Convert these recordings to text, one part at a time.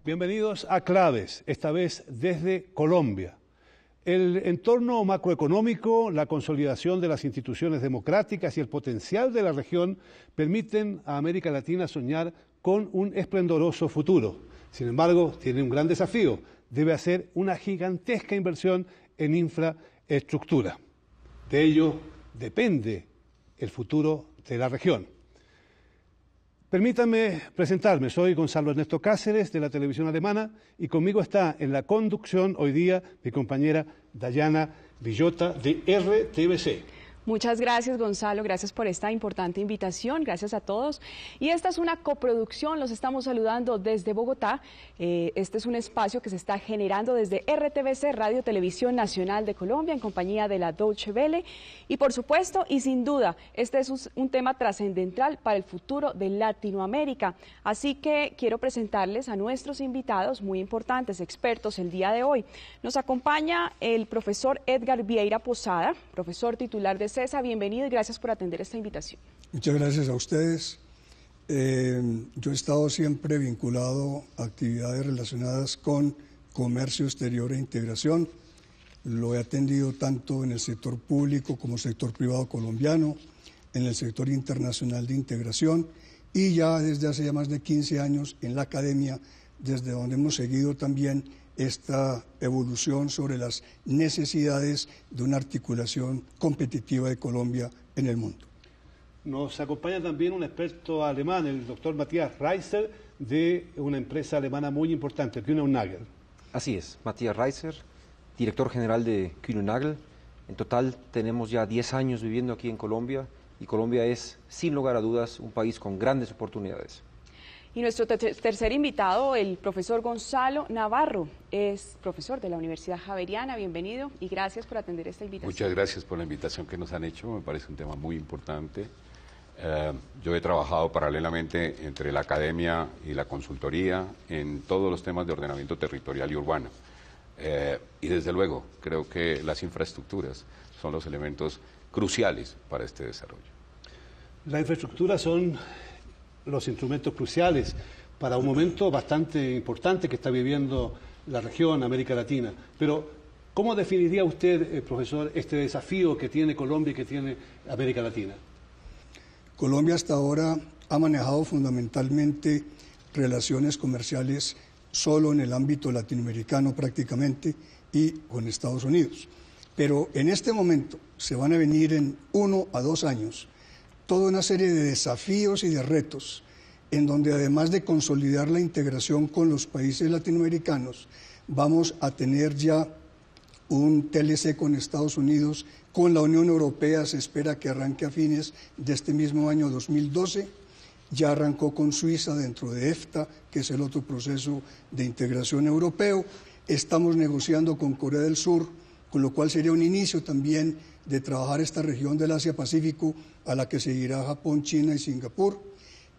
Bienvenidos a Claves, esta vez desde Colombia. El entorno macroeconómico, la consolidación de las instituciones democráticas y el potencial de la región permiten a América Latina soñar con un esplendoroso futuro. Sin embargo, tiene un gran desafío. Debe hacer una gigantesca inversión en infraestructura. De ello depende el futuro de la región. Permítanme presentarme, soy Gonzalo Ernesto Cáceres de la televisión alemana y conmigo está en la conducción hoy día mi compañera Dayana Villota de RTBC. Muchas gracias, Gonzalo, gracias por esta importante invitación, gracias a todos. Y esta es una coproducción, los estamos saludando desde Bogotá. Este es un espacio que se está generando desde RTBC, Radio Televisión Nacional de Colombia, en compañía de la Deutsche Welle. Y por supuesto, y sin duda, este es un tema trascendental para el futuro de Latinoamérica. Así que quiero presentarles a nuestros invitados muy importantes, expertos el día de hoy. Nos acompaña el profesor Edgar Vieira Posada, profesor titular de CESA, bienvenido y gracias por atender esta invitación. Muchas gracias a ustedes. Yo he estado siempre vinculado a actividades relacionadas con comercio exterior e integración. Lo he atendido tanto en el sector público como sector privado colombiano, en el sector internacional de integración y ya desde hace ya más de 15 años en la academia, desde donde hemos seguido también esta evolución sobre las necesidades de una articulación competitiva de Colombia en el mundo. Nos acompaña también un experto alemán, el doctor Matthias Reiser, de una empresa alemana muy importante, Kühne + Nagel. Así es, Matthias Reiser, director general de Kühne + Nagel. En total tenemos ya 10 años viviendo aquí en Colombia y Colombia es, sin lugar a dudas, un país con grandes oportunidades. Y nuestro tercer invitado, el profesor Gonzalo Navarro, es profesor de la Universidad Javeriana. Bienvenido y gracias por atender esta invitación. Muchas gracias por la invitación que nos han hecho, me parece un tema muy importante. Yo he trabajado paralelamente entre la academia y la consultoría en todos los temas de ordenamiento territorial y urbano. Y desde luego, creo que las infraestructuras son los elementos cruciales para este desarrollo. Las infraestructuras son los instrumentos cruciales para un momento bastante importante que está viviendo la región, América Latina. Pero, ¿cómo definiría usted, profesor, este desafío que tiene Colombia y que tiene América Latina? Colombia hasta ahora ha manejado fundamentalmente relaciones comerciales solo en el ámbito latinoamericano prácticamente y con Estados Unidos. Pero en este momento se van a venir en 1 a 2 años toda una serie de desafíos y de retos en donde además de consolidar la integración con los países latinoamericanos, vamos a tener ya un TLC con Estados Unidos, con la Unión Europea se espera que arranque a fines de este mismo año 2012, ya arrancó con Suiza dentro de EFTA, que es el otro proceso de integración europeo, estamos negociando con Corea del Sur, con lo cual sería un inicio también de trabajar esta región del Asia-Pacífico a la que seguirá Japón, China y Singapur.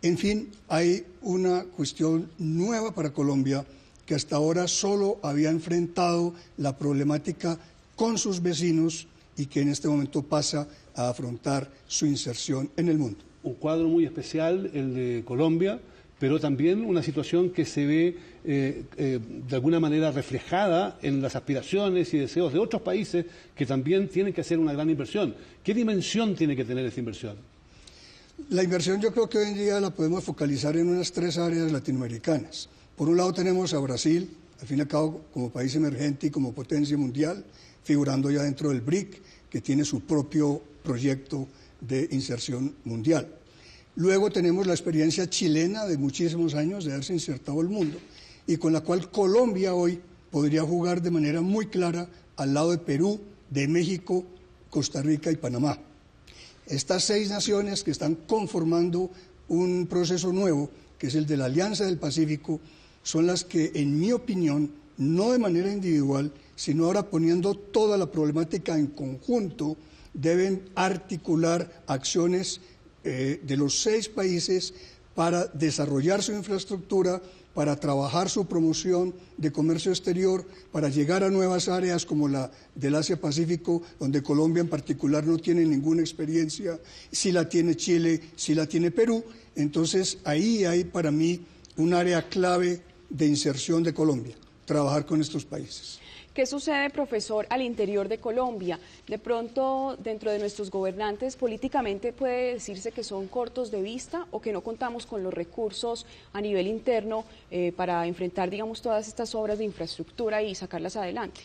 En fin, hay una cuestión nueva para Colombia que hasta ahora solo había enfrentado la problemática con sus vecinos y que en este momento pasa a afrontar su inserción en el mundo. Un cuadro muy especial, el de Colombia, pero también una situación que se ve de alguna manera reflejada en las aspiraciones y deseos de otros países que también tienen que hacer una gran inversión. ¿Qué dimensión tiene que tener esta inversión? La inversión yo creo que hoy en día la podemos focalizar en unas 3 áreas latinoamericanas. Por un lado tenemos a Brasil, al fin y al cabo como país emergente y como potencia mundial, figurando ya dentro del BRIC, que tiene su propio proyecto de inserción mundial. Luego tenemos la experiencia chilena de muchísimos años de haberse insertado al mundo y con la cual Colombia hoy podría jugar de manera muy clara al lado de Perú, de México, Costa Rica y Panamá. Estas 6 naciones que están conformando un proceso nuevo, que es el de la Alianza del Pacífico, son las que, en mi opinión, no de manera individual, sino ahora poniendo toda la problemática en conjunto, deben articular acciones de los 6 países para desarrollar su infraestructura, para trabajar su promoción de comercio exterior, para llegar a nuevas áreas como la del Asia-Pacífico, donde Colombia en particular no tiene ninguna experiencia, sí la tiene Chile, sí la tiene Perú. Entonces ahí hay para mí un área clave de inserción de Colombia, trabajar con estos países. ¿Qué sucede, profesor, al interior de Colombia? De pronto, dentro de nuestros gobernantes, políticamente puede decirse que son cortos de vista o que no contamos con los recursos a nivel interno para enfrentar, digamos, todas estas obras de infraestructura y sacarlas adelante.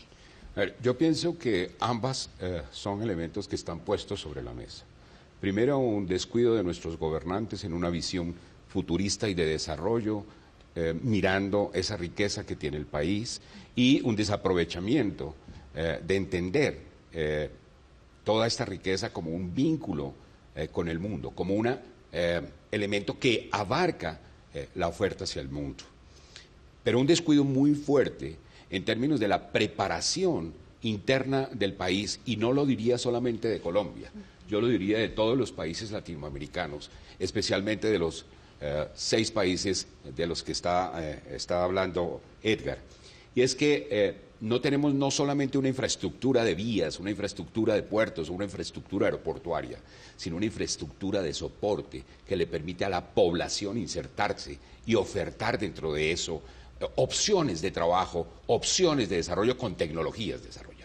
A ver, yo pienso que ambas son elementos que están puestos sobre la mesa. Primero, un descuido de nuestros gobernantes en una visión futurista y de desarrollo, mirando esa riqueza que tiene el país, y un desaprovechamiento de entender toda esta riqueza como un vínculo con el mundo, como un elemento que abarca la oferta hacia el mundo. Pero un descuido muy fuerte en términos de la preparación interna del país, y no lo diría solamente de Colombia, yo lo diría de todos los países latinoamericanos, especialmente de los 6 países de los que está hablando Edgar. Y es que no tenemos no solamente una infraestructura de vías, una infraestructura de puertos, una infraestructura aeroportuaria, sino una infraestructura de soporte que le permite a la población insertarse y ofertar dentro de eso opciones de trabajo, opciones de desarrollo con tecnologías desarrolladas.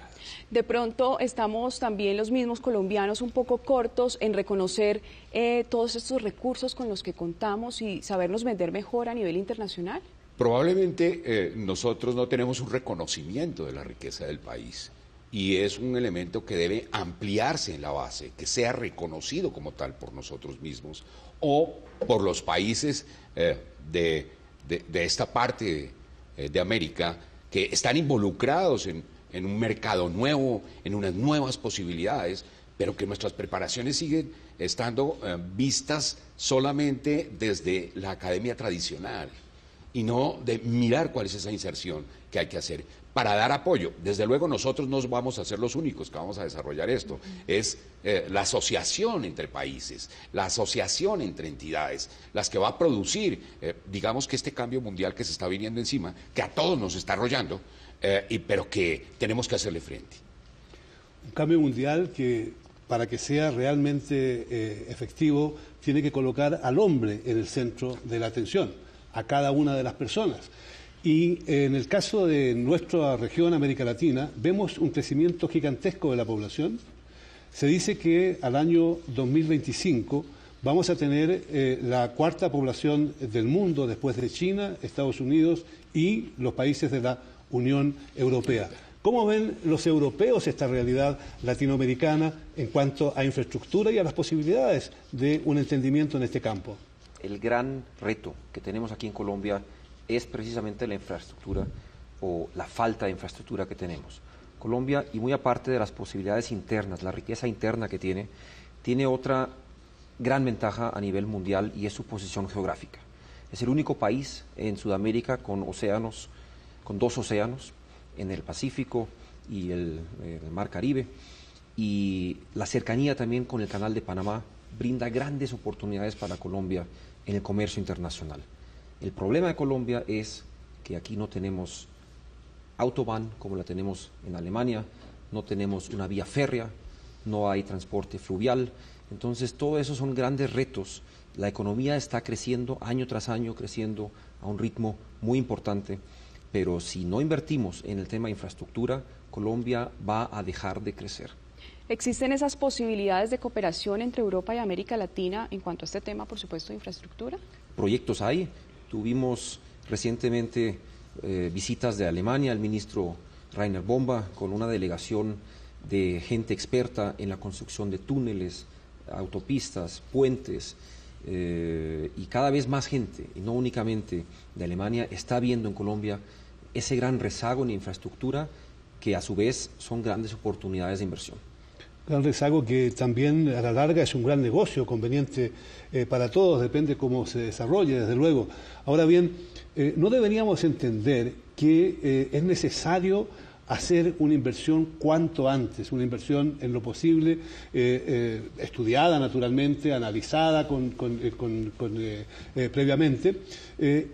De pronto estamos también los mismos colombianos un poco cortos en reconocer todos estos recursos con los que contamos y sabernos vender mejor a nivel internacional. Probablemente nosotros no tenemos un reconocimiento de la riqueza del país, y es un elemento que debe ampliarse en la base, que sea reconocido como tal por nosotros mismos o por los países de esta parte de América que están involucrados en un mercado nuevo, en unas nuevas posibilidades, pero que nuestras preparaciones siguen estando vistas solamente desde la academia tradicional y no de mirar cuál es esa inserción que hay que hacer para dar apoyo. Desde luego nosotros no vamos a ser los únicos que vamos a desarrollar esto, es la asociación entre países, la asociación entre entidades, las que va a producir, digamos que este cambio mundial que se está viniendo encima, que a todos nos está arrollando, pero que tenemos que hacerle frente. Un cambio mundial que, para que sea realmente efectivo, tiene que colocar al hombre en el centro de la atención, a cada una de las personas. Y en el caso de nuestra región, América Latina, vemos un crecimiento gigantesco de la población. Se dice que al año 2025 vamos a tener la 4ª población del mundo después de China, Estados Unidos y los países de la Unión Europea. ¿Cómo ven los europeos esta realidad latinoamericana en cuanto a infraestructura y a las posibilidades de un entendimiento en este campo? El gran reto que tenemos aquí en Colombia es precisamente la infraestructura o la falta de infraestructura que tenemos. Colombia, y muy aparte de las posibilidades internas, la riqueza interna que tiene otra gran ventaja a nivel mundial, y es su posición geográfica. Es el único país en Sudamérica con 2 océanos, en el Pacífico y el Mar Caribe, y la cercanía también con el Canal de Panamá brinda grandes oportunidades para Colombia en el comercio internacional. El problema de Colombia es que aquí no tenemos autobahn como la tenemos en Alemania, no tenemos una vía férrea, no hay transporte fluvial. Entonces, todo eso son grandes retos. La economía está creciendo año tras año, creciendo a un ritmo muy importante, pero si no invertimos en el tema de infraestructura, Colombia va a dejar de crecer. ¿Existen esas posibilidades de cooperación entre Europa y América Latina en cuanto a este tema, por supuesto, de infraestructura? Proyectos hay. Tuvimos recientemente visitas de Alemania, el ministro Rainer Bomba, con una delegación de gente experta en la construcción de túneles, autopistas, puentes, y cada vez más gente, y no únicamente de Alemania, está viendo en Colombia ese gran rezago en infraestructura que a su vez son grandes oportunidades de inversión. Gran rezago que también a la larga es un gran negocio, conveniente para todos, depende cómo se desarrolle, desde luego. Ahora bien, no deberíamos entender que es necesario hacer una inversión cuanto antes, una inversión en lo posible, estudiada naturalmente, analizada previamente,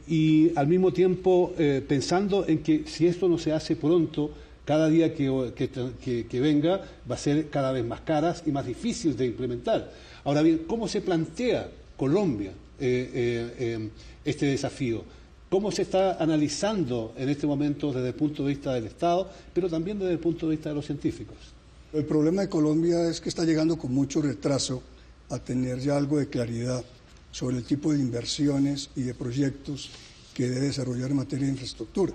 y al mismo tiempo pensando en que si esto no se hace pronto, cada día que venga va a ser cada vez más caras y más difícil de implementar. Ahora bien, ¿cómo se plantea Colombia este desafío? ¿Cómo se está analizando en este momento desde el punto de vista del Estado, pero también desde el punto de vista de los científicos? El problema de Colombia es que está llegando con mucho retraso a tener ya algo de claridad sobre el tipo de inversiones y de proyectos que debe desarrollar en materia de infraestructura.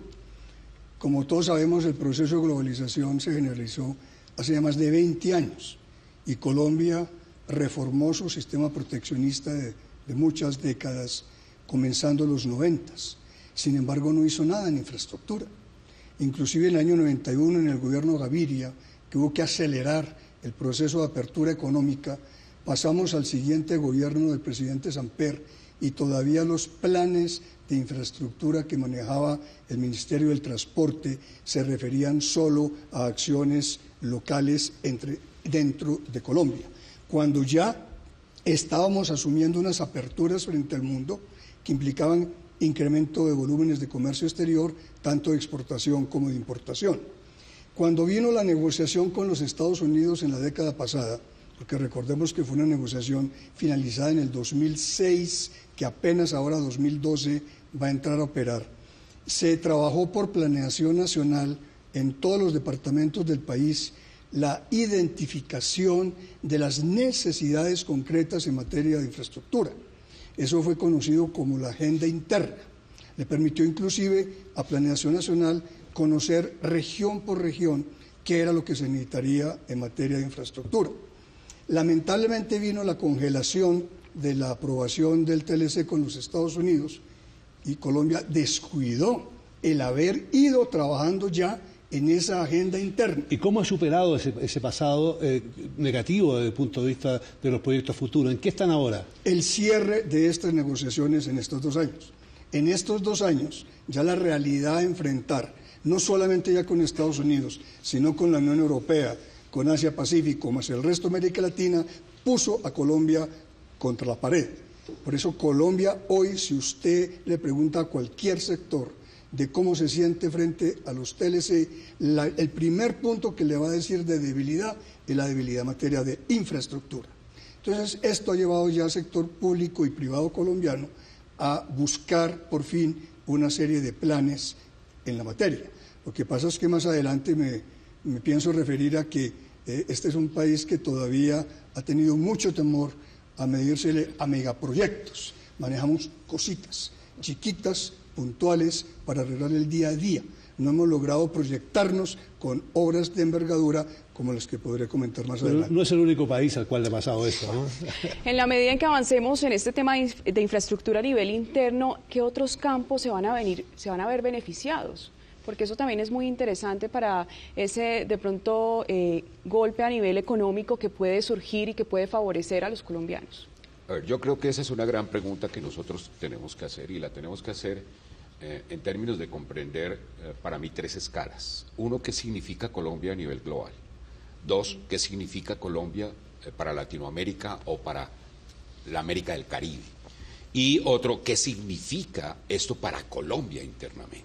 Como todos sabemos, el proceso de globalización se generalizó hace ya más de 20 años y Colombia reformó su sistema proteccionista de muchas décadas, comenzando los 90. Sin embargo, no hizo nada en infraestructura. Inclusive en el año 91, en el gobierno Gaviria, que hubo que acelerar el proceso de apertura económica, pasamos al siguiente gobierno del presidente Samper y todavía los planes de infraestructura que manejaba el Ministerio del Transporte se referían solo a acciones locales dentro de Colombia, cuando ya estábamos asumiendo unas aperturas frente al mundo que implicaban incremento de volúmenes de comercio exterior, tanto de exportación como de importación. Cuando vino la negociación con los Estados Unidos en la década pasada, porque recordemos que fue una negociación finalizada en el 2006, que apenas ahora 2012 va a entrar a operar, se trabajó por planeación nacional en todos los departamentos del país la identificación de las necesidades concretas en materia de infraestructura. Eso fue conocido como la agenda interna. Le permitió inclusive a Planeación Nacional conocer región por región qué era lo que se necesitaría en materia de infraestructura. Lamentablemente vino la congelación de la aprobación del TLC con los Estados Unidos y Colombia descuidó el haber ido trabajando ya en esa agenda interna. ¿Y cómo ha superado ese pasado negativo desde el punto de vista de los proyectos futuros? ¿En qué están ahora? El cierre de estas negociaciones en estos 2 años. En estos 2 años, ya la realidad a enfrentar, no solamente ya con Estados Unidos, sino con la Unión Europea, con Asia-Pacífico, más el resto de América Latina, puso a Colombia contra la pared. Por eso Colombia hoy, si usted le pregunta a cualquier sector de cómo se siente frente a los TLC, el primer punto que le va a decir de debilidad es la debilidad en materia de infraestructura. Entonces, esto ha llevado ya al sector público y privado colombiano a buscar por fin una serie de planes en la materia. Lo que pasa es que más adelante me pienso referir a que este es un país que todavía ha tenido mucho temor a medírsele a megaproyectos. Manejamos cositas chiquitas, puntuales, para arreglar el día a día. No hemos logrado proyectarnos con obras de envergadura como las que podré comentar más adelante. No es el único país al cual le ha pasado esto, ¿no? En la medida en que avancemos en este tema de infraestructura a nivel interno, ¿qué otros campos se van a ver beneficiados? Porque eso también es muy interesante para ese, de pronto, golpe a nivel económico que puede surgir y que puede favorecer a los colombianos. A ver, yo creo que esa es una gran pregunta que nosotros tenemos que hacer y la tenemos que hacer en términos de comprender para mí 3 escalas. 1, ¿qué significa Colombia a nivel global? 2, ¿qué significa Colombia para Latinoamérica o para la América del Caribe? Y otro, ¿qué significa esto para Colombia internamente?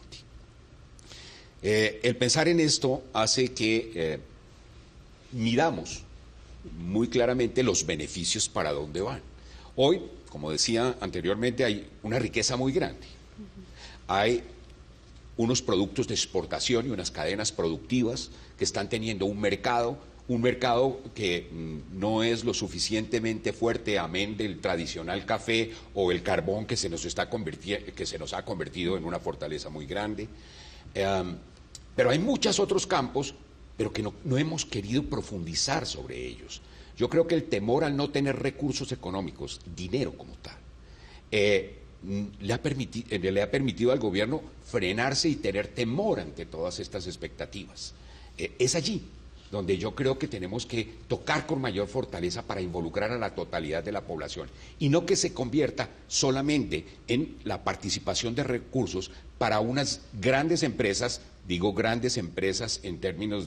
El pensar en esto hace que midamos muy claramente los beneficios para dónde van. Hoy, como decía anteriormente, hay una riqueza muy grande. Hay unos productos de exportación y unas cadenas productivas que están teniendo un mercado que no es lo suficientemente fuerte, amén del tradicional café o el carbón que se nos ha convertido en una fortaleza muy grande. Pero hay muchos otros campos, pero que no hemos querido profundizar sobre ellos. Yo creo que el temor al no tener recursos económicos, dinero como tal, le ha permitido al gobierno frenarse y tener temor ante todas estas expectativas. Es allí donde yo creo que tenemos que tocar con mayor fortaleza para involucrar a la totalidad de la población y no que se convierta solamente en la participación de recursos para unas grandes empresas, digo grandes empresas en términos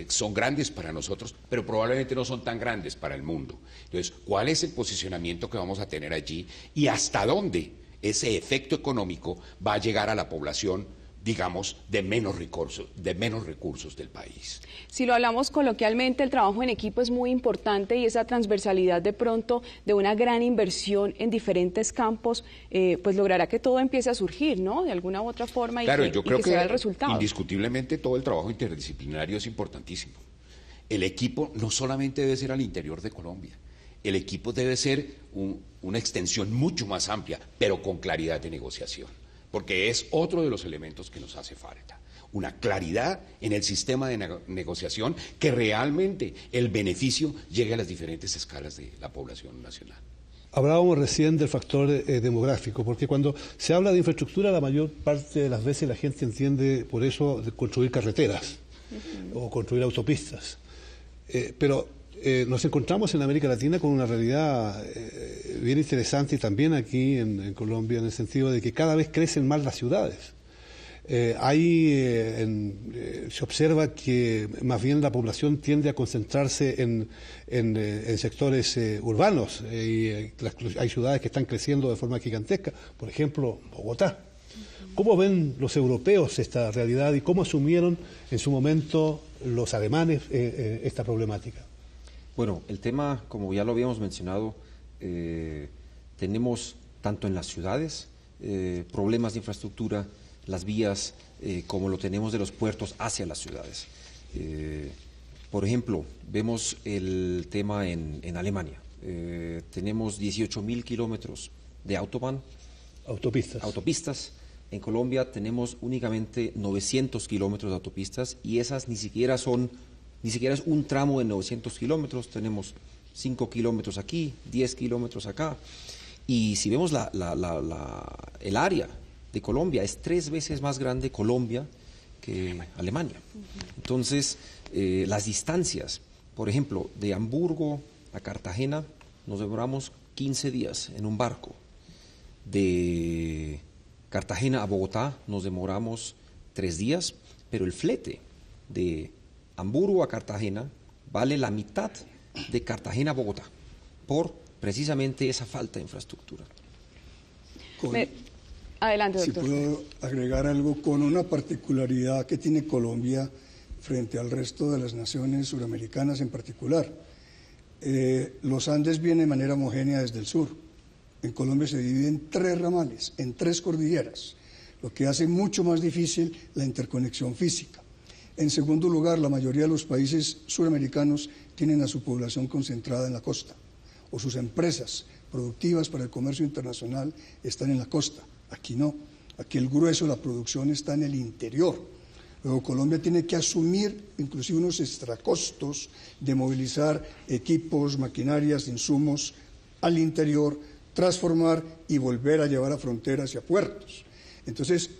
son grandes para nosotros, pero probablemente no son tan grandes para el mundo. Entonces, ¿cuál es el posicionamiento que vamos a tener allí y hasta dónde ese efecto económico va a llegar a la población digamos, de menos recursos del país. Si lo hablamos coloquialmente, el trabajo en equipo es muy importante y esa transversalidad de pronto de una gran inversión en diferentes campos, pues logrará que todo empiece a surgir, ¿no? De alguna u otra forma Claro, y yo creo que se vea el resultado. Indiscutiblemente todo el trabajo interdisciplinario es importantísimo. El equipo no solamente debe ser al interior de Colombia, el equipo debe ser una extensión mucho más amplia, pero con claridad de negociación, porque es otro de los elementos que nos hace falta. Una claridad en el sistema de negociación, que realmente el beneficio llegue a las diferentes escalas de la población nacional. Hablábamos recién del factor demográfico, porque cuando se habla de infraestructura, la mayor parte de las veces la gente entiende por eso de construir carreteras o construir autopistas. Pero nos encontramos en América Latina con una realidad bien interesante y también aquí en Colombia, en el sentido de que cada vez crecen más las ciudades. Se observa que más bien la población tiende a concentrarse en sectores urbanos y hay ciudades que están creciendo de forma gigantesca, por ejemplo, Bogotá. ¿Cómo ven los europeos esta realidad y cómo asumieron en su momento los alemanes esta problemática? Bueno, el tema, como ya lo habíamos mencionado, tenemos tanto en las ciudades problemas de infraestructura, las vías, como lo tenemos de los puertos hacia las ciudades. Por ejemplo, vemos el tema en Alemania. Tenemos 18.000 kilómetros de autopistas. En Colombia tenemos únicamente 900 kilómetros de autopistas y esas ni siquiera es un tramo de 900 kilómetros, tenemos 5 kilómetros aquí, 10 kilómetros acá. Y si vemos el área de Colombia, es 3 veces más grande Colombia que Alemania. Entonces, las distancias, por ejemplo, de Hamburgo a Cartagena, nos demoramos 15 días en un barco. De Cartagena a Bogotá nos demoramos 3 días, pero el flete de Hamburgo a Cartagena vale la mitad de Cartagena a Bogotá, por precisamente esa falta de infraestructura. Adelante, doctor. Si puedo agregar algo, con una particularidad que tiene Colombia frente al resto de las naciones suramericanas en particular. Los Andes vienen de manera homogénea desde el sur. En Colombia se divide en 3 ramales, en 3 cordilleras, lo que hace mucho más difícil la interconexión física. En segundo lugar, la mayoría de los países suramericanos tienen a su población concentrada en la costa, o sus empresas productivas para el comercio internacional están en la costa. Aquí no, aquí el grueso de la producción está en el interior. Luego Colombia tiene que asumir inclusive unos extracostos de movilizar equipos, maquinarias, insumos al interior, transformar y volver a llevar a fronteras y a puertos. Entonces,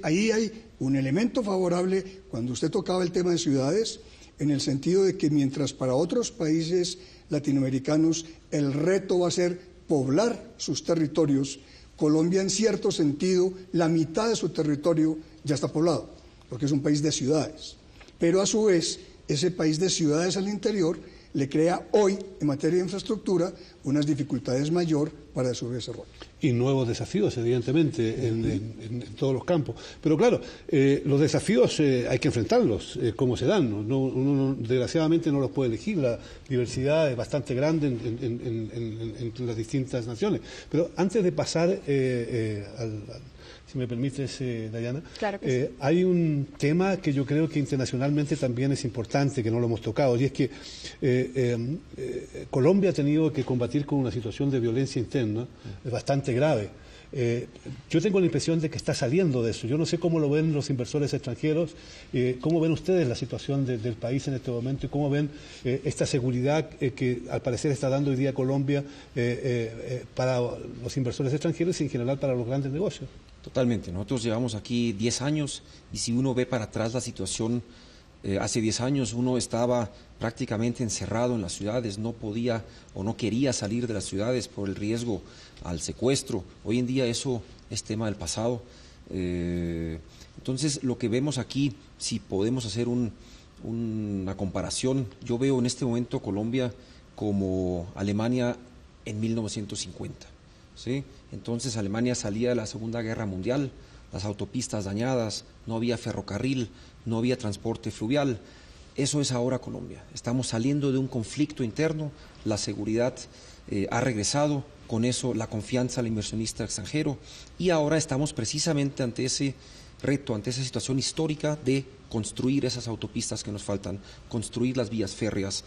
ahí hay un elemento favorable cuando usted tocaba el tema de ciudades, en el sentido de que mientras para otros países latinoamericanos el reto va a ser poblar sus territorios, Colombia en cierto sentido, la mitad de su territorio ya está poblado, porque es un país de ciudades. Pero a su vez, ese país de ciudades al interior le crea hoy, en materia de infraestructura, unas dificultades mayor para su desarrollo. Y nuevos desafíos, evidentemente, en todos los campos. Pero claro, los desafíos hay que enfrentarlos, como se dan. Uno desgraciadamente no los puede elegir. La diversidad es bastante grande entre las distintas naciones. Pero antes de pasar si me permites, Dayana, claro que sí. Hay un tema que yo creo que internacionalmente también es importante, que no lo hemos tocado, y es que Colombia ha tenido que combatir con una situación de violencia interna bastante grave. Yo tengo la impresión de que está saliendo de eso. Yo no sé cómo lo ven los inversores extranjeros, cómo ven ustedes la situación del país en este momento y cómo ven esta seguridad que al parecer está dando hoy día Colombia para los inversores extranjeros y en general para los grandes negocios. Totalmente. Nosotros llevamos aquí 10 años y si uno ve para atrás la situación, hace 10 años uno estaba prácticamente encerrado en las ciudades, no podía o no quería salir de las ciudades por el riesgo al secuestro. Hoy en día eso es tema del pasado. Entonces lo que vemos aquí, si podemos hacer una comparación, yo veo en este momento Colombia como Alemania en 1950. ¿sí? Entonces Alemania salía de la Segunda Guerra Mundial las autopistas dañadas, no había ferrocarril, no había transporte fluvial. Eso es ahora Colombia. Estamos saliendo de un conflicto interno, la seguridad ha regresado, con eso la confianza al inversionista extranjero, y ahora estamos precisamente ante ese reto, ante esa situación histórica de construir esas autopistas que nos faltan, construir las vías férreas,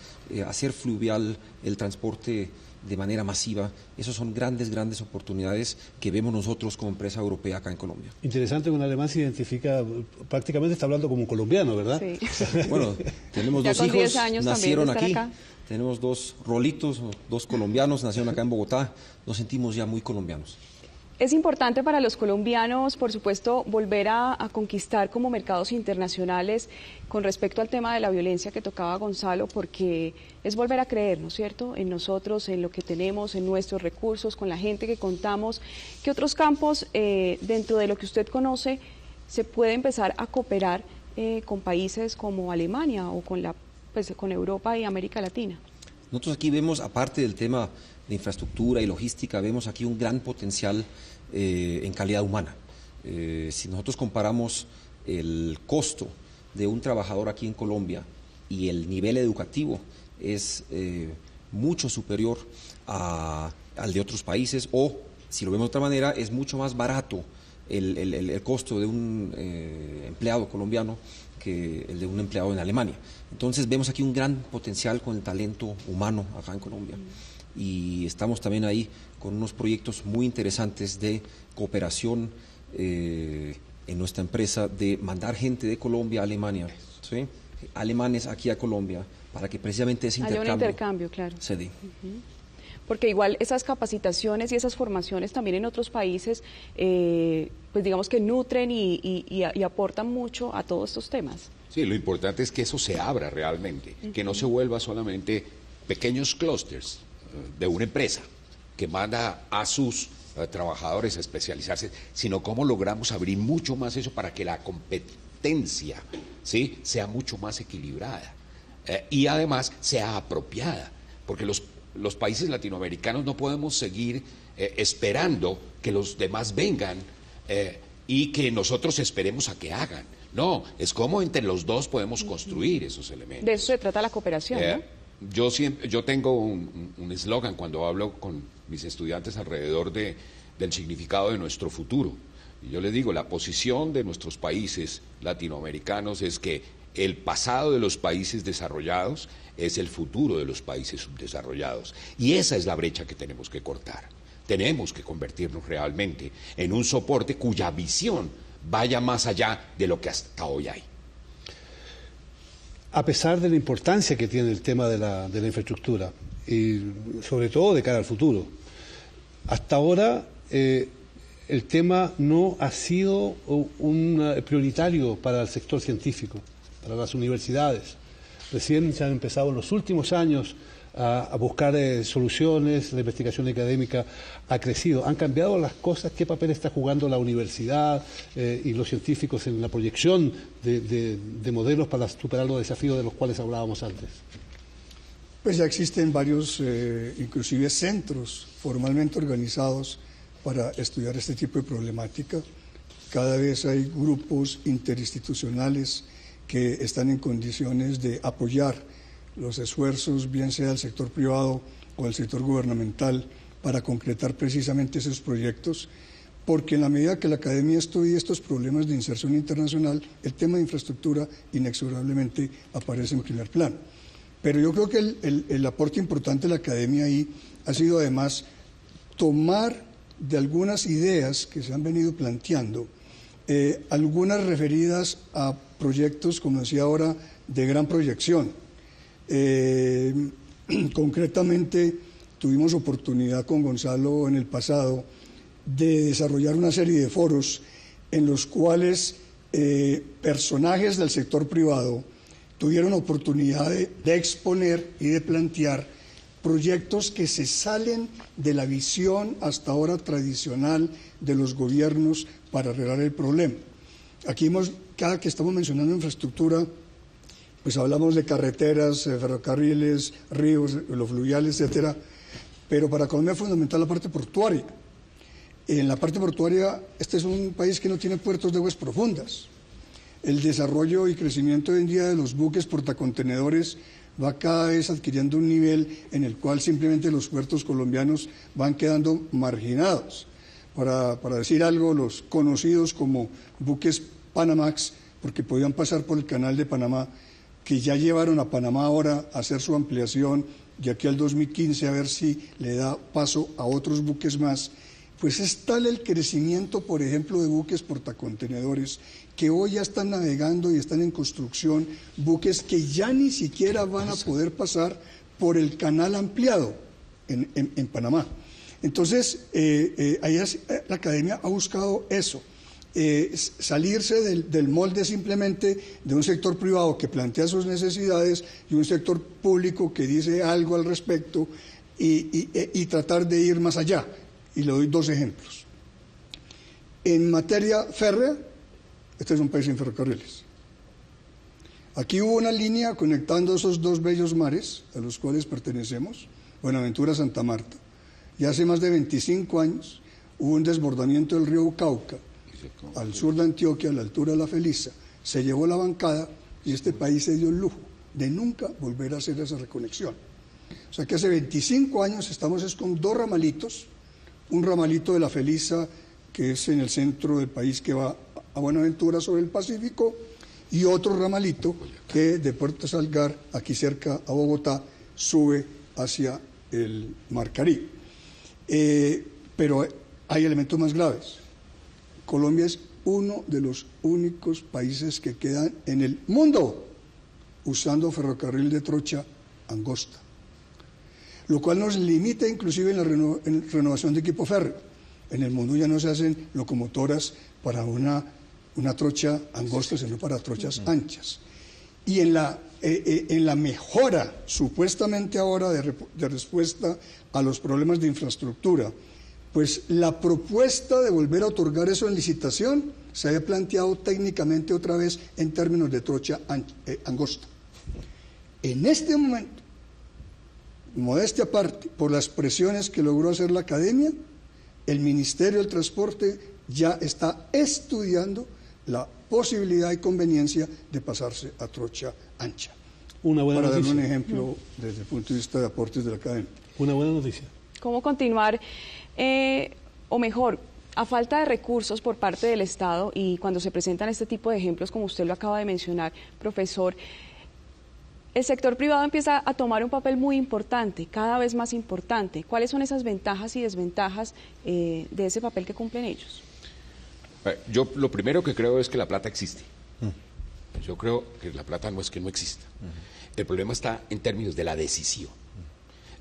hacer fluvial el transporte de manera masiva. Esas son grandes oportunidades que vemos nosotros como empresa europea acá en Colombia. Interesante que un alemán se identifica, prácticamente está hablando como un colombiano, ¿verdad? Sí. Bueno, tenemos ya 2 hijos, nacieron aquí, acá. Tenemos 2 rolitos, 2 colombianos, nacieron acá en Bogotá, nos sentimos ya muy colombianos. Es importante para los colombianos, por supuesto, volver a conquistar como mercados internacionales con respecto al tema de la violencia que tocaba Gonzalo, porque es volver a creer, ¿no es cierto?, en nosotros, en lo que tenemos, en nuestros recursos, con la gente que contamos. ¿Qué otros campos, dentro de lo que usted conoce, se puede empezar a cooperar con países como Alemania o con Europa y América Latina? Nosotros aquí vemos, aparte del tema de infraestructura y logística, vemos aquí un gran potencial en calidad humana. Si nosotros comparamos el costo de un trabajador aquí en Colombia y el nivel educativo, es mucho superior al de otros países, o si lo vemos de otra manera, es mucho más barato el costo de un empleado colombiano que el de un empleado en Alemania. Entonces vemos aquí un gran potencial con el talento humano acá en Colombia. Y estamos también ahí con unos proyectos muy interesantes de cooperación en nuestra empresa, de mandar gente de Colombia a Alemania, ¿sí?, alemanes aquí a Colombia, para que precisamente ese haya un intercambio, claro, se dé. Porque igual esas capacitaciones y esas formaciones también en otros países, pues digamos que nutren y aportan mucho a todos estos temas. Sí, lo importante es que eso se abra realmente, que no se vuelva solamente pequeños clústeres de una empresa que manda a sus trabajadores a especializarse, sino cómo logramos abrir mucho más eso para que la competencia, ¿sí?, sea mucho más equilibrada y además sea apropiada, porque los países latinoamericanos no podemos seguir esperando que los demás vengan y que nosotros esperemos a que hagan. No, es como entre los dos podemos construir esos elementos. De eso se trata la cooperación, ¿no? Yo tengo un eslogan cuando hablo con mis estudiantes alrededor del significado de nuestro futuro. Y yo les digo, la posición de nuestros países latinoamericanos es que el pasado de los países desarrollados es el futuro de los países subdesarrollados. Y esa es la brecha que tenemos que cortar. Tenemos que convertirnos realmente en un soporte cuya visión vaya más allá de lo que hasta hoy hay. A pesar de la importancia que tiene el tema de la infraestructura, y sobre todo de cara al futuro, hasta ahora el tema no ha sido un prioritario para el sector científico, para las universidades. Recién se han empezado en los últimos años a buscar soluciones, la investigación académica ha crecido. ¿Han cambiado las cosas? ¿Qué papel está jugando la universidad y los científicos en la proyección de modelos para superar los desafíos de los cuales hablábamos antes? Pues ya existen varios, inclusive centros formalmente organizados para estudiar este tipo de problemática. Cada vez hay grupos interinstitucionales que están en condiciones de apoyar los esfuerzos, bien sea del sector privado o del sector gubernamental, para concretar precisamente esos proyectos, porque en la medida que la academia estudia estos problemas de inserción internacional, el tema de infraestructura inexorablemente aparece en primer plano. Pero yo creo que el aporte importante de la academia ahí ha sido además tomar de algunas ideas que se han venido planteando, algunas referidas a proyectos, como decía ahora, de gran proyección. Concretamente, tuvimos oportunidad con Gonzalo en el pasado de desarrollar una serie de foros en los cuales personajes del sector privado tuvieron oportunidad de exponer y de plantear proyectos que se salen de la visión hasta ahora tradicional de los gobiernos para arreglar el problema. Aquí cada que estamos mencionando infraestructura, pues hablamos de carreteras, ferrocarriles, ríos, los fluviales, etcétera, pero para Colombia es fundamental la parte portuaria. En la parte portuaria, este es un país que no tiene puertos de aguas profundas. El desarrollo y crecimiento hoy en día de los buques portacontenedores va cada vez adquiriendo un nivel en el cual simplemente los puertos colombianos van quedando marginados. Para decir algo, los conocidos como buques Panamax, porque podían pasar por el canal de Panamá, que ya llevaron a Panamá ahora a hacer su ampliación, de aquí al 2015 a ver si le da paso a otros buques más. Pues es tal el crecimiento, por ejemplo, de buques portacontenedores, que hoy ya están navegando y están en construcción buques que ya ni siquiera van a poder pasar por el canal ampliado en Panamá. Entonces, la academia ha buscado eso, salirse del molde simplemente de un sector privado que plantea sus necesidades y un sector público que dice algo al respecto y tratar de ir más allá. Y le doy 2 ejemplos. En materia férrea, este es un país sin ferrocarriles. Aquí hubo una línea conectando esos 2 bellos mares a los cuales pertenecemos, Buenaventura-Santa Marta. Y hace más de 25 años hubo un desbordamiento del río Cauca, al sur de Antioquia, a la altura de La Feliza. Se llevó la bancada y este país se dio el lujo de nunca volver a hacer esa reconexión. O sea que hace 25 años estamos con 2 ramalitos, un ramalito de La Feliza, que es en el centro del país que va a Buenaventura sobre el Pacífico, y otro ramalito que de Puerto Salgar, aquí cerca a Bogotá, sube hacia el Mar Caribe. Pero hay elementos más graves. Colombia es uno de los únicos países que quedan en el mundo usando ferrocarril de trocha angosta, lo cual nos limita inclusive en la renovación de equipo férreo. En el mundo ya no se hacen locomotoras para una trocha angosta, sino para trochas anchas. Y en la mejora, supuestamente ahora, de respuesta a los problemas de infraestructura, pues la propuesta de volver a otorgar eso en licitación se había planteado técnicamente otra vez en términos de trocha angosta. En este momento, modestia aparte, por las presiones que logró hacer la academia, el Ministerio del Transporte ya está estudiando la posibilidad y conveniencia de pasarse a trocha ancha. Una buena para noticia. dar un ejemplo desde el punto de vista de aportes de la academia. Una buena noticia. ¿Cómo continuar, o mejor, a falta de recursos por parte del Estado y cuando se presentan este tipo de ejemplos, como usted lo acaba de mencionar, profesor, el sector privado empieza a tomar un papel muy importante, cada vez más importante? ¿Cuáles son esas ventajas y desventajas de ese papel que cumplen ellos? Yo lo primero que creo es que la plata existe. Yo creo que la plata no es que no exista. El problema está en términos de la decisión.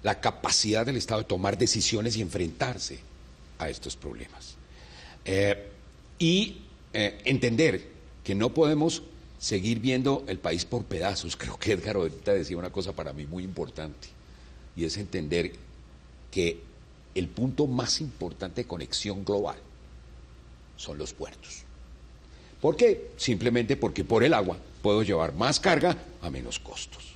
La capacidad del Estado de tomar decisiones y enfrentarse a estos problemas. Entender que no podemos seguir viendo el país por pedazos. Creo que Edgar ahorita decía una cosa para mí muy importante, y es entender que el punto más importante de conexión global son los puertos. ¿Por qué? Simplemente porque por el agua puedo llevar más carga a menos costos.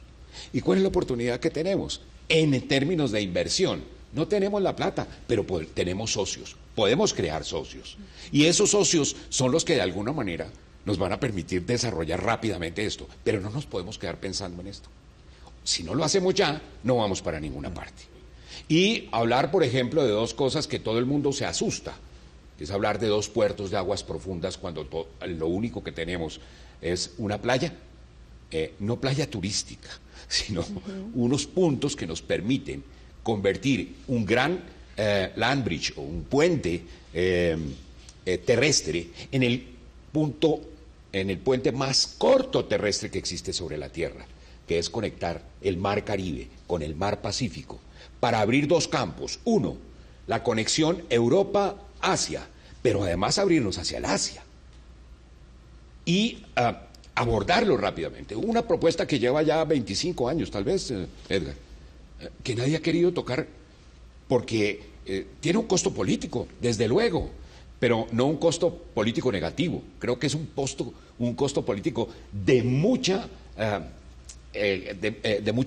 ¿Y cuál es la oportunidad que tenemos? En términos de inversión, no tenemos la plata, pero tenemos socios, podemos crear socios. Y esos socios son los que de alguna manera nos van a permitir desarrollar rápidamente esto, pero no nos podemos quedar pensando en esto. Si no lo hacemos ya, no vamos para ninguna parte. Y hablar, por ejemplo, de 2 cosas que todo el mundo se asusta, es hablar de 2 puertos de aguas profundas cuando lo único que tenemos es una playa, no playa turística, sino unos puntos que nos permiten convertir un gran land bridge o un puente terrestre en el puente más corto terrestre que existe sobre la Tierra, que es conectar el Mar Caribe con el Mar Pacífico, para abrir 2 campos. Uno, la conexión Europa-Asia, pero además abrirnos hacia el Asia y abordarlo rápidamente. Una propuesta que lleva ya 25 años, tal vez, Edgar, que nadie ha querido tocar porque tiene un costo político, desde luego, pero no un costo político negativo. Creo que es un costo político de mucha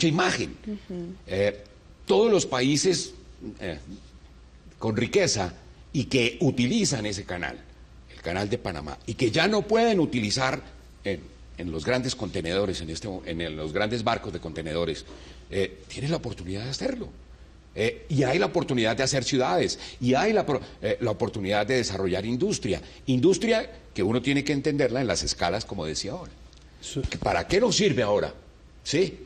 imagen. Todos los países con riqueza y que utilizan ese canal, el canal de Panamá, y que ya no pueden utilizar en los grandes contenedores, en los grandes barcos de contenedores, tienen la oportunidad de hacerlo. Y hay la oportunidad de hacer ciudades, y hay la oportunidad de desarrollar industria que uno tiene que entenderla en las escalas, como decía ahora. ¿Para qué nos sirve ahora? ¿Sí?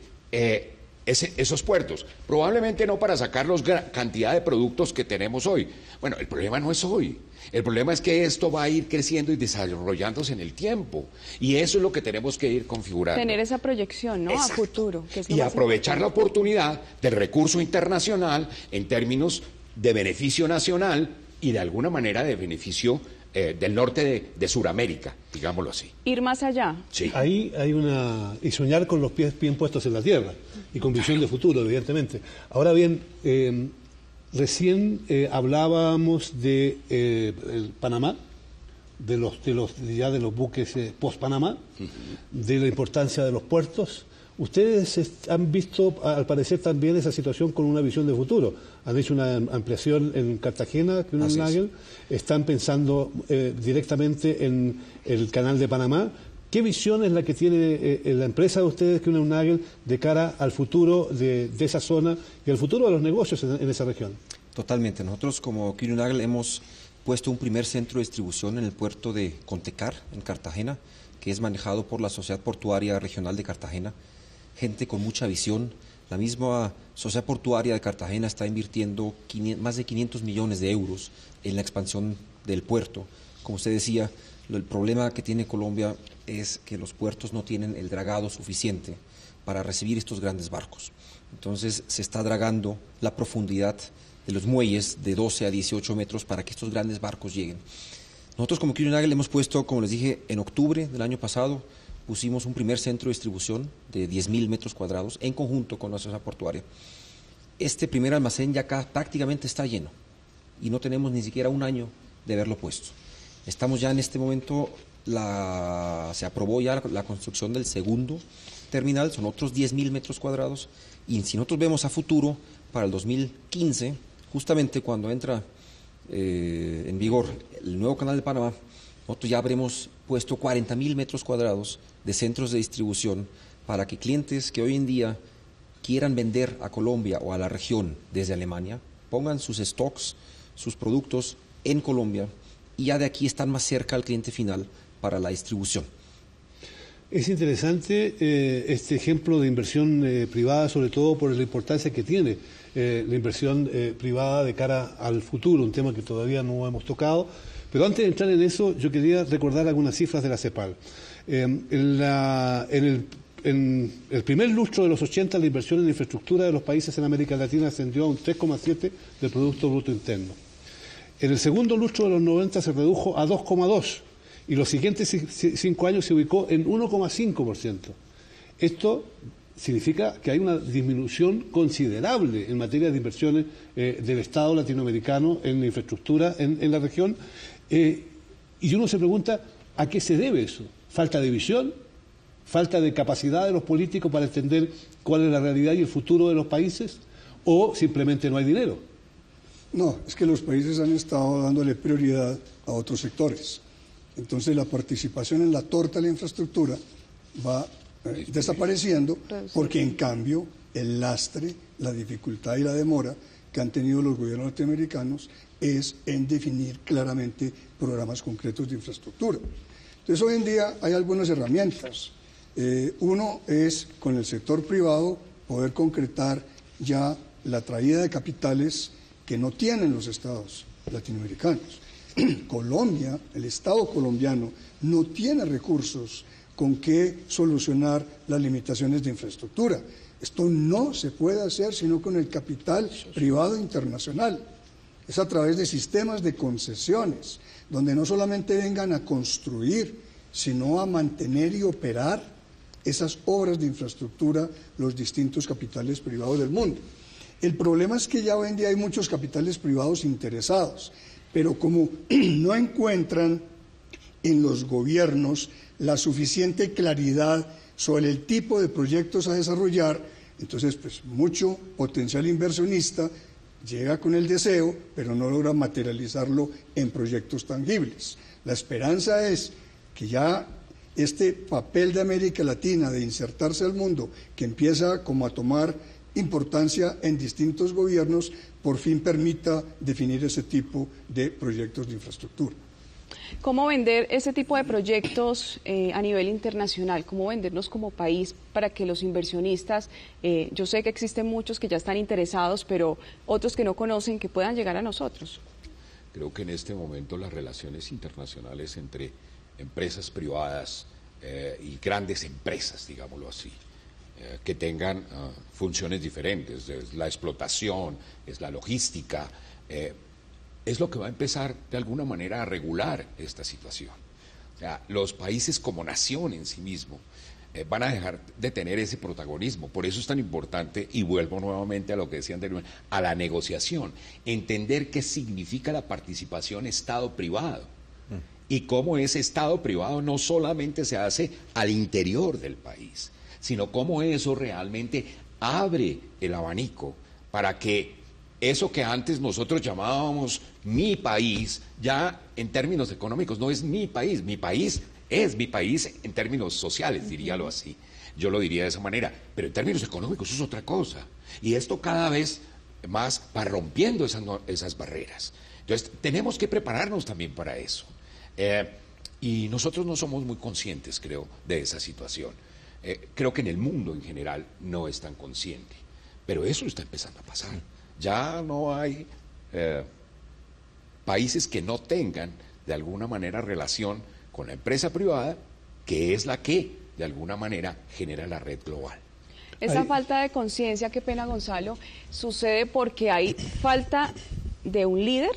Esos puertos, probablemente no para sacar la cantidad de productos que tenemos hoy. Bueno, el problema no es hoy, el problema es que esto va a ir creciendo y desarrollándose en el tiempo, y eso es lo que tenemos que ir configurando. Tener esa proyección, ¿no? Exacto. A futuro. Que es lo y más aprovechar importante. la oportunidad del recurso internacional en términos de beneficio nacional y de alguna manera de beneficio del norte de Sudamérica, digámoslo así. Ir más allá. Sí. Ahí hay y soñar con los pies bien puestos en la tierra y con visión de futuro, evidentemente. Ahora bien, recién hablábamos de el Panamá, de los buques post-Panamá, de la importancia de los puertos. Ustedes han visto, al parecer, también esa situación con una visión de futuro. Han hecho una ampliación en Cartagena, Kühne+Nagel, están pensando directamente en el canal de Panamá. ¿Qué visión es la que tiene la empresa de ustedes, Kühne+Nagel, de cara al futuro de esa zona y al futuro de los negocios en esa región? Totalmente. Nosotros como Kühne+Nagel hemos puesto un primer centro de distribución en el puerto de Contecar, en Cartagena, que es manejado por la Sociedad Portuaria Regional de Cartagena. Gente con mucha visión. La misma Sociedad Portuaria de Cartagena está invirtiendo más de 500 millones de euros en la expansión del puerto. Como usted decía, el problema que tiene Colombia es que los puertos no tienen el dragado suficiente para recibir estos grandes barcos. Entonces se está dragando la profundidad de los muelles de 12 a 18 metros para que estos grandes barcos lleguen. Nosotros como Kühne+Nagel hemos puesto, como les dije, en octubre del año pasado, pusimos un primer centro de distribución de 10.000 metros cuadrados en conjunto con la Sociedad Portuaria. Este primer almacén ya prácticamente está lleno y no tenemos ni siquiera un año de haberlo puesto. Estamos ya en este momento, se aprobó ya la construcción del segundo terminal, son otros 10.000 metros cuadrados, y si nosotros vemos a futuro, para el 2015, justamente cuando entra en vigor el nuevo canal de Panamá, nosotros ya habremos puesto 40.000 metros cuadrados de centros de distribución para que clientes que hoy en día quieran vender a Colombia o a la región desde Alemania, pongan sus stocks, sus productos en Colombia, y ya de aquí están más cerca al cliente final para la distribución. Es interesante este ejemplo de inversión privada, sobre todo por la importancia que tiene la inversión privada de cara al futuro, un tema que todavía no hemos tocado. Pero antes de entrar en eso, yo quería recordar algunas cifras de la CEPAL. En el primer lustro de los 80, la inversión en infraestructura de los países en América Latina ascendió a un 3,7% del Producto Bruto Interno. En el segundo lustro de los 90 se redujo a 2,2%. Y los siguientes 5 años se ubicó en 1,5%. Esto significa que hay una disminución considerable en materia de inversiones del Estado latinoamericano en la infraestructura en la región. Y uno se pregunta, ¿a qué se debe eso? ¿Falta de visión? ¿Falta de capacidad de los políticos para entender cuál es la realidad y el futuro de los países? ¿O simplemente no hay dinero? No, es que los países han estado dándole prioridad a otros sectores. Entonces la participación en la torta de la infraestructura va desapareciendo, porque en cambio el lastre, la dificultad y la demora que han tenido los gobiernos norteamericanos es en definir claramente programas concretos de infraestructura. Entonces hoy en día hay algunas herramientas. Uno es con el sector privado poder concretar ya la traída de capitales que no tienen los estados latinoamericanos. Colombia, el Estado colombiano, no tiene recursos con que solucionar las limitaciones de infraestructura. Esto no se puede hacer sino con el capital privado internacional. Es a través de sistemas de concesiones, donde no solamente vengan a construir, sino a mantener y operar esas obras de infraestructura los distintos capitales privados del mundo. El problema es que ya hoy en día hay muchos capitales privados interesados, pero como no encuentran en los gobiernos la suficiente claridad sobre el tipo de proyectos a desarrollar, entonces pues mucho potencial inversionista llega con el deseo, pero no logra materializarlo en proyectos tangibles. La esperanza es que ya este papel de América Latina de insertarse al mundo, que empieza como a tomar importancia en distintos gobiernos, por fin permita definir ese tipo de proyectos de infraestructura. ¿Cómo vender ese tipo de proyectos a nivel internacional? ¿Cómo vendernos como país para que los inversionistas, yo sé que existen muchos que ya están interesados, pero otros que no conocen, que puedan llegar a nosotros? Creo que en este momento las relaciones internacionales entre empresas privadas y grandes empresas, digámoslo así, que tengan funciones diferentes, es la explotación, es la logística, es lo que va a empezar de alguna manera a regular esta situación. O sea, los países como nación en sí mismo van a dejar de tener ese protagonismo. Por eso es tan importante, y vuelvo nuevamente a lo que decía anteriormente, a la negociación, entender qué significa la participación Estado-privado y cómo ese Estado-privado no solamente se hace al interior del país, sino cómo eso realmente abre el abanico para que eso que antes nosotros llamábamos mi país, ya en términos económicos no es mi país es mi país en términos sociales, diríalo así. Yo lo diría de esa manera, pero en términos económicos es otra cosa. Y esto cada vez más va rompiendo esas barreras. Entonces, tenemos que prepararnos también para eso. Y nosotros no somos muy conscientes, creo, de esa situación. Creo que en el mundo en general no es tan consciente, pero eso está empezando a pasar. Ya no hay países que no tengan de alguna manera relación con la empresa privada, que es la que de alguna manera genera la red global. Esa falta de conciencia, qué pena Gonzalo, sucede porque hay falta de un líder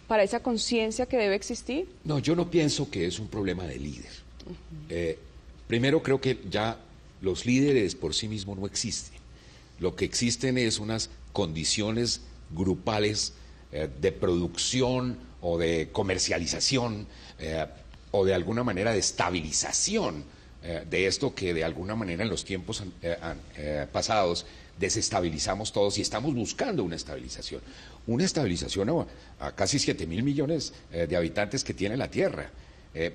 para esa conciencia que debe existir. No, yo no pienso que es un problema de líder. Primero creo que ya los líderes por sí mismos no existen. Lo que existen es unas condiciones grupales de producción o de comercialización o de alguna manera de estabilización de esto que de alguna manera en los tiempos pasados desestabilizamos todos y estamos buscando una estabilización. Una estabilización a casi 7.000 millones de habitantes que tiene la Tierra.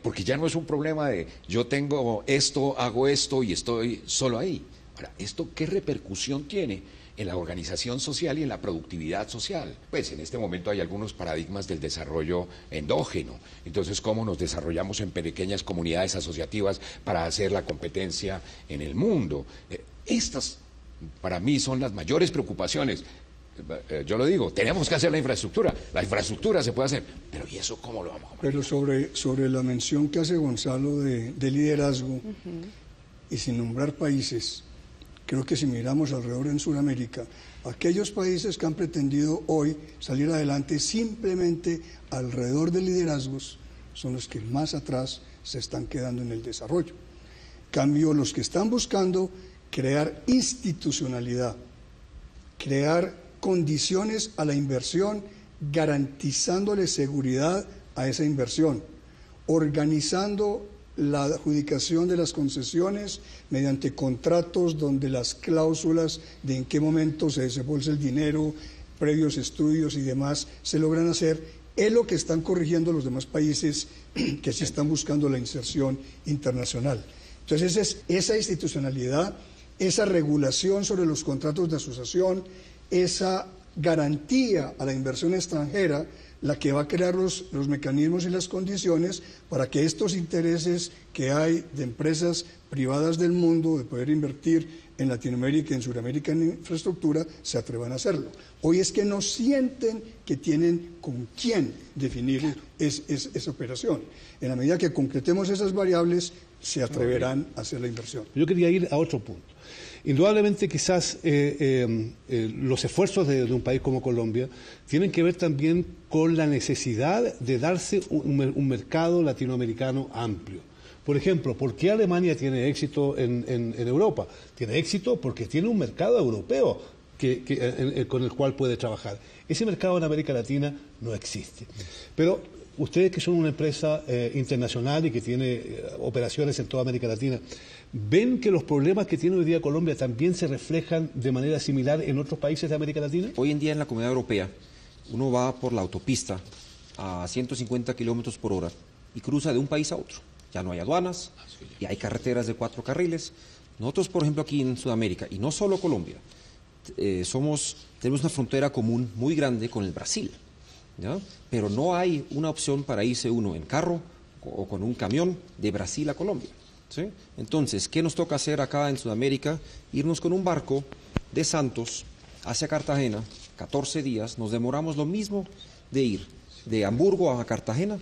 Porque ya no es un problema de yo tengo esto, hago esto y estoy solo ahí. Ahora, ¿esto qué repercusión tiene en la organización social y en la productividad social? Pues en este momento hay algunos paradigmas del desarrollo endógeno. Entonces, ¿cómo nos desarrollamos en pequeñas comunidades asociativas para hacer la competencia en el mundo? Estas, para mí, son las mayores preocupaciones. Yo lo digo, tenemos que hacer la infraestructura se puede hacer, pero ¿y eso cómo lo vamos a manejar? Pero sobre la mención que hace Gonzalo de liderazgo, y sin nombrar países, creo que si miramos alrededor en Sudamérica, aquellos países que han pretendido hoy salir adelante simplemente alrededor de liderazgos son los que más atrás se están quedando en el desarrollo. En cambio, los que están buscando crear institucionalidad, crear condiciones a la inversión, garantizándole seguridad a esa inversión, organizando la adjudicación de las concesiones mediante contratos donde las cláusulas de en qué momento se desembolsa el dinero, previos estudios y demás se logran hacer, es lo que están corrigiendo los demás países que sí están buscando la inserción internacional. Entonces, esa institucionalidad, esa regulación sobre los contratos de asociación, esa garantía a la inversión extranjera, la que va a crear los mecanismos y las condiciones para que estos intereses que hay de empresas privadas del mundo de poder invertir en Latinoamérica y en Sudamérica en infraestructura se atrevan a hacerlo. Hoy es que no sienten que tienen con quién definir esa operación. En la medida que concretemos esas variables, se atreverán a hacer la inversión. Yo quería ir a otro punto. Indudablemente quizás los esfuerzos de un país como Colombia tienen que ver también con la necesidad de darse un mercado latinoamericano amplio. Por ejemplo, ¿por qué Alemania tiene éxito en Europa? Tiene éxito porque tiene un mercado europeo con el cual puede trabajar. Ese mercado en América Latina no existe. Pero ustedes que son una empresa internacional y que tiene operaciones en toda América Latina, ¿ven que los problemas que tiene hoy día Colombia también se reflejan de manera similar en otros países de América Latina? Hoy en día en la Comunidad Europea uno va por la autopista a 150 kilómetros por hora y cruza de un país a otro. Ya no hay aduanas y hay carreteras de 4 carriles. Nosotros, por ejemplo, aquí en Sudamérica, y no solo Colombia, tenemos una frontera común muy grande con el Brasil, ¿ya? Pero no hay una opción para irse uno en carro o con un camión de Brasil a Colombia, ¿sí? Entonces, ¿qué nos toca hacer acá en Sudamérica? Irnos con un barco de Santos hacia Cartagena, 14 días, nos demoramos lo mismo de ir de Hamburgo a Cartagena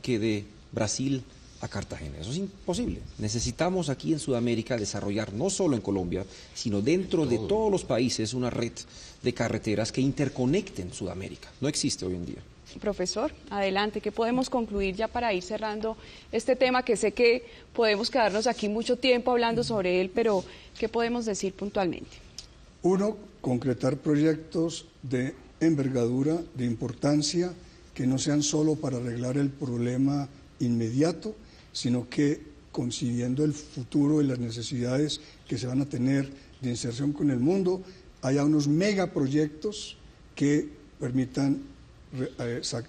que de Brasil a Cartagena. Eso es imposible. Necesitamos aquí en Sudamérica desarrollar, no solo en Colombia, sino dentro de todos los países, una red de carreteras que interconecten Sudamérica. No existe hoy en día. Profesor, adelante, ¿qué podemos concluir ya para ir cerrando este tema? Que sé que podemos quedarnos aquí mucho tiempo hablando sobre él, pero ¿qué podemos decir puntualmente? Uno, concretar proyectos de envergadura, de importancia, que no sean solo para arreglar el problema inmediato, sino que concibiendo el futuro y las necesidades que se van a tener de inserción con el mundo, haya unos megaproyectos que permitan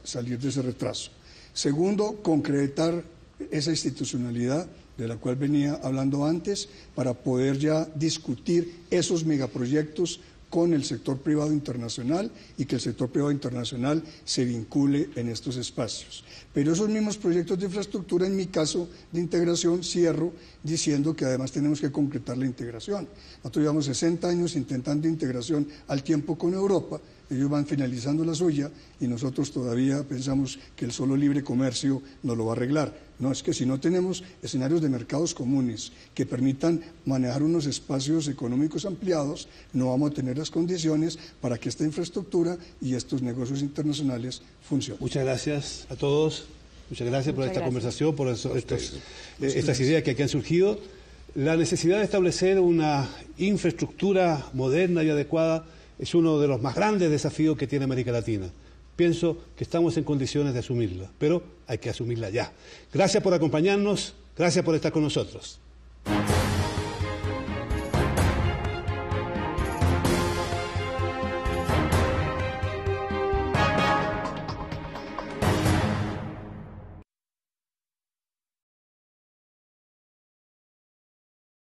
salir de ese retraso. Segundo, concretar esa institucionalidad de la cual venía hablando antes, para poder ya discutir esos megaproyectos con el sector privado internacional y que el sector privado internacional se vincule en estos espacios. Pero esos mismos proyectos de infraestructura, en mi caso de integración, cierro diciendo que además tenemos que concretar la integración. Nosotros llevamos 60 años intentando integración al tiempo con Europa, ellos van finalizando la suya y nosotros todavía pensamos que el solo libre comercio nos lo va a arreglar. No, es que si no tenemos escenarios de mercados comunes que permitan manejar unos espacios económicos ampliados, no vamos a tener las condiciones para que esta infraestructura y estos negocios internacionales funcionen. Muchas gracias a todos, muchas gracias por esta conversación, por estas ideas que aquí han surgido. La necesidad de establecer una infraestructura moderna y adecuada es uno de los más grandes desafíos que tiene América Latina. Pienso que estamos en condiciones de asumirla, pero hay que asumirla ya. Gracias por acompañarnos, gracias por estar con nosotros.